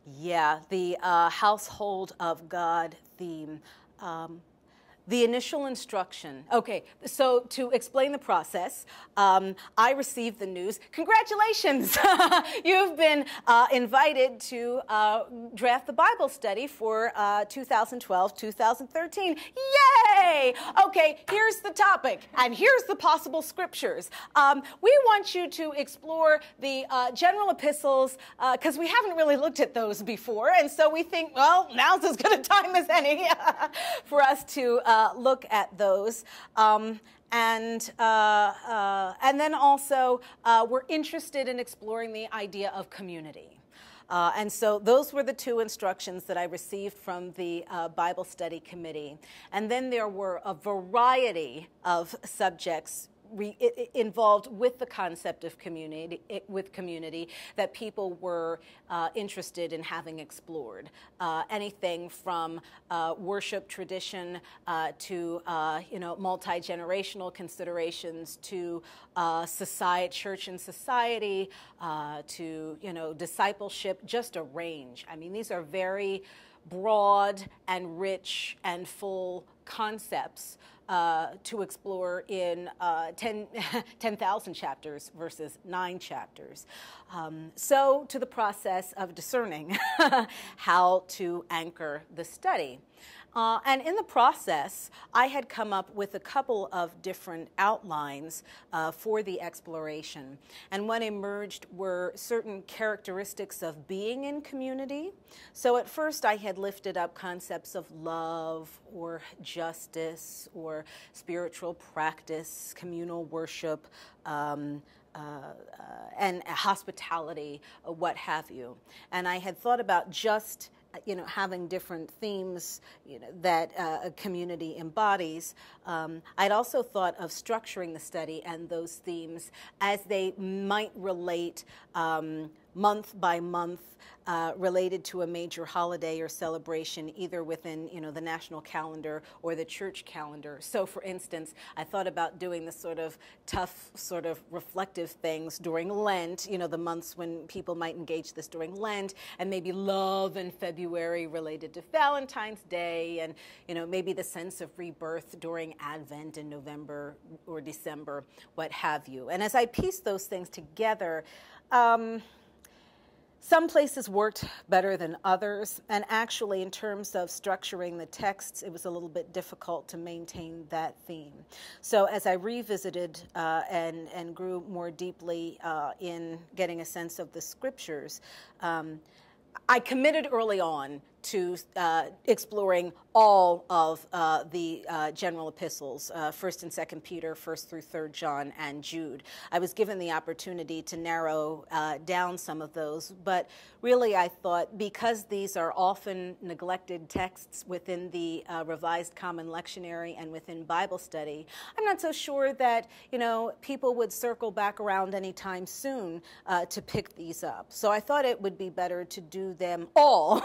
Yeah, the household of God theme. The initial instruction. Okay, so to explain the process, I received the news. Congratulations! You've been invited to draft the Bible study for 2012-2013. Yay! Okay, here's the topic, and here's the possible scriptures. We want you to explore the General Epistles, because we haven't really looked at those before, and so we think, well, now's as good a time as any for us to look at those. And then also, we're interested in exploring the idea of community. And so those were the two instructions that I received from the Bible Study Committee. And then there were a variety of subjects involved with the concept of community, that people were interested in having explored. Anything from worship tradition to multi-generational considerations, to society, church and society, to discipleship, just a range. I mean, these are very broad and rich and full concepts to explore in 10,000 chapters versus 9 chapters. So to the process of discerning how to anchor the study. And in the process, I had come up with a couple of different outlines for the exploration. And what emerged were certain characteristics of being in community. So at first, I had lifted up concepts of love or justice or spiritual practice, communal worship, and hospitality, what have you. And I had thought about just having different themes, that a community embodies. I'd also thought of structuring the study and those themes as they might relate month by month, related to a major holiday or celebration, either within the national calendar or the church calendar. So for instance, I thought about doing the sort of tough, sort of reflective things during Lent, the months when people might engage this during Lent, and maybe love in February related to Valentine's Day, and maybe the sense of rebirth during Advent in November or December, what have you. And as I pieced those things together, some places worked better than others, and actually in terms of structuring the texts, it was a little bit difficult to maintain that theme. So as I revisited and grew more deeply in getting a sense of the scriptures, I committed early on to exploring all of the general epistles, 1st and 2nd Peter, 1st through 3rd John, and Jude. I was given the opportunity to narrow down some of those, but really I thought, because these are often neglected texts within the Revised Common Lectionary and within Bible study, I'm not so sure that people would circle back around anytime soon to pick these up. So I thought it would be better to do them all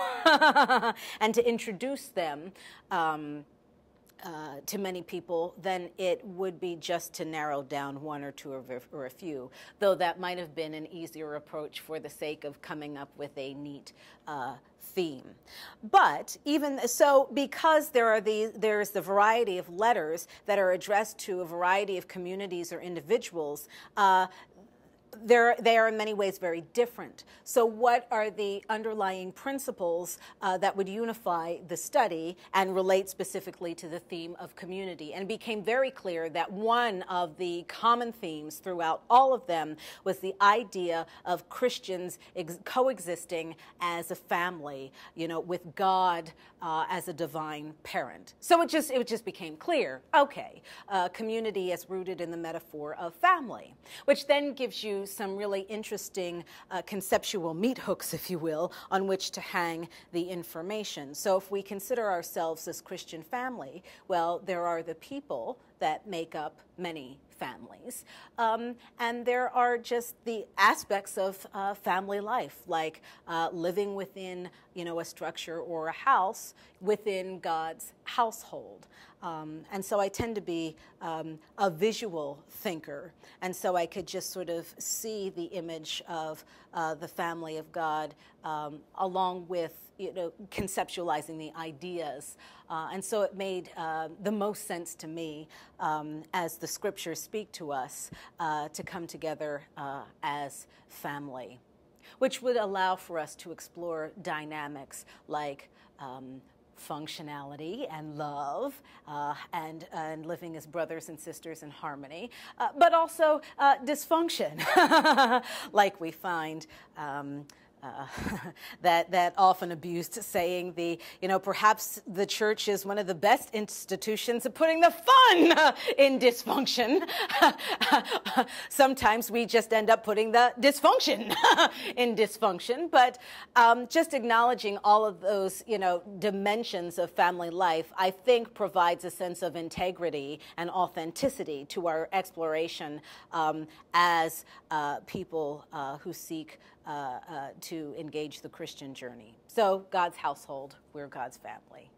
and to introduce them to many people than it would be just to narrow down one or two or a few, though that might have been an easier approach for the sake of coming up with a neat theme. But even so, because there's the variety of letters that are addressed to a variety of communities or individuals, they are in many ways very different. So what are the underlying principles that would unify the study and relate specifically to the theme of community? And it became very clear that one of the common themes throughout all of them was the idea of Christians coexisting as a family, with God as a divine parent. So it just became clear, okay, community is rooted in the metaphor of family, which then gives you some really interesting conceptual meat hooks, if you will, on which to hang the information. So if we consider ourselves as Christian family, well, there are the people that make up many families. And there are just the aspects of family life, like living within, a structure or a house within God's household. And so I tend to be a visual thinker. And so I could just sort of see the image of the family of God along with, conceptualizing the ideas. And so it made the most sense to me, as the scriptures speak to us, to come together as family, which would allow for us to explore dynamics like functionality and love, and living as brothers and sisters in harmony, but also dysfunction, like we find that often abused saying, perhaps the church is one of the best institutions of putting the fun in dysfunction. Sometimes we just end up putting the dysfunction in dysfunction, but just acknowledging all of those, dimensions of family life, I think provides a sense of integrity and authenticity to our exploration as people who seek to engage the Christian journey. So God's household, we're God's family.